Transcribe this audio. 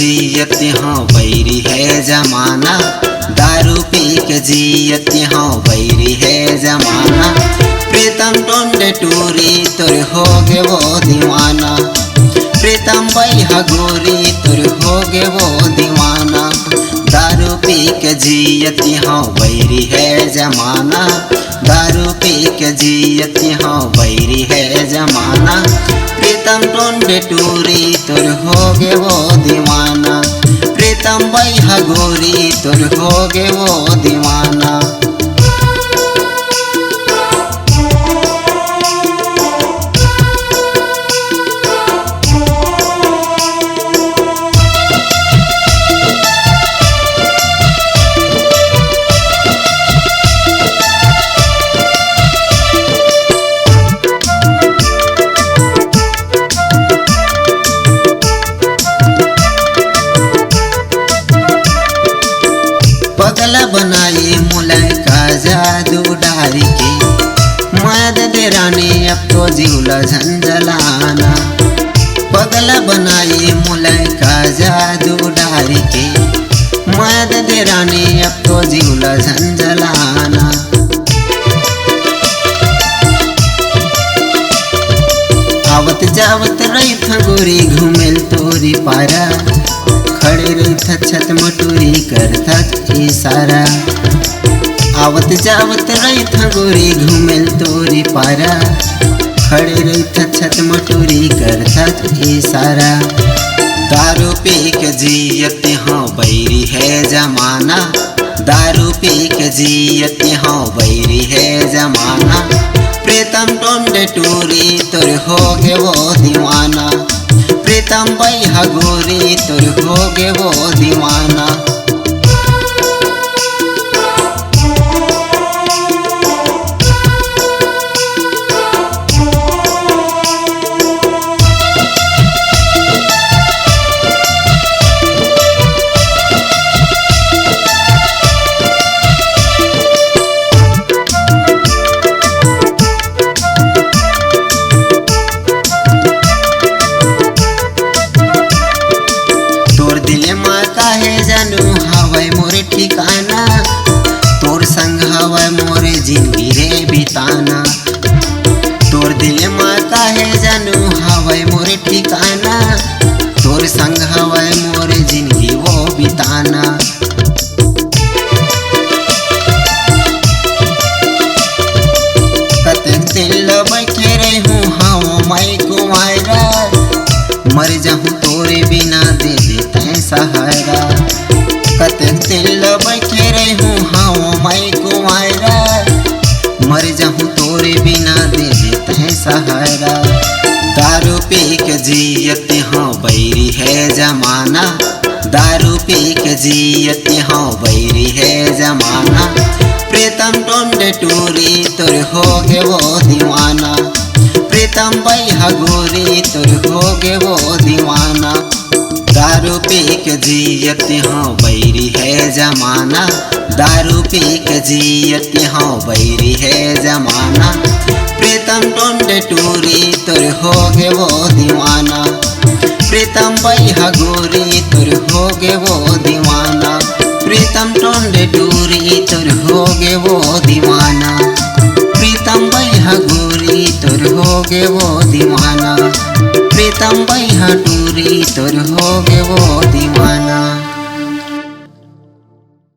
जियत हाँ बैरी है जमाना, दारू पी के जियत हाँ बैरी है जमाना। प्रीतम टोंडे टूरी तुर हो गे वो दीवाना, प्रीतम भाई हगोरी तुर हो गे वो दीवाना। दारू पी के जियत हाँ बैरी है जमाना, दारू पी के जियत हाँ बैरी है जमाना। प्रीतम टोंडे टूरी तुर हो गे वो दीवाना, प्रीतम भाई हगोरी तुर हो गे वो दीवाना। पगला बनाई मुलाई का जादू डारी के, मद दे रानी अब तो जीवला झंझलाना। पगला बनाई मुलाई का जादू डारी के, मद दे रानी अब तो जीवला झंझलाना। आवत जावत रही था गोरी घूमेल तोरी पारा, खड़े रही था छत मटूरी करता इशारा। आवत जावत रही था गोरी घूमेल तोरी पारा, खड़े रही था छत मटूरी करता इशारा। दारू पी के जियत हाँ बैरी है जमाना, दारू पी के जियत हाँ बैरी है जमाना। प्रीतम टोंडे टूरी तुर हो गे वो दीवाना, प्रीतम भाई हगोरी तुर हो गे वो दीवाना। जानू हवाई मोरे ठिकाना, तोर संग हवाई मोरे जिंदगी रे बिताना। तोर दिल माँ काहे जानू हवाई मोरे ठिकाना, तोर संग हवाई मोरे जिंदगी वो बिताना। कतक दिल बैठे रही हूँ हाँ मैं कुमारा, मर जाऊँ तोरे बिना दे देते सहारा। कतक दिल बैठे रही हूँ हाँ मैं कुमारा, मर जाऊँ तोरे बिना दे देते सहारा। दारू पी के जियत हाँ बैरी है जमाना, दारू पी के जियत हाँ बैरी है जमाना। प्रीतम टोंडे टूरी तुर हो गे वो दीवाना, प्रीतम भाई हगोरी तुर हो गे वो दीवाना। दारू पी के जियत हाँ बैरी है जमाना, दारू पी के जियत हाँ बैरी है जमाना। प्रीतम टोंडे टूरी तुर हो गे वो दीवाना, प्रीतम भाई हगोरी तुर हो गे वो दीवाना। प्रीतम टोंडे टूरी तुर हो गे वो दीवाना, प्रीतम भाई हगोरी तुर हो गे वो दीवाना। प्रीतम भाई हटूरी तुर हो गे वो दीवाना।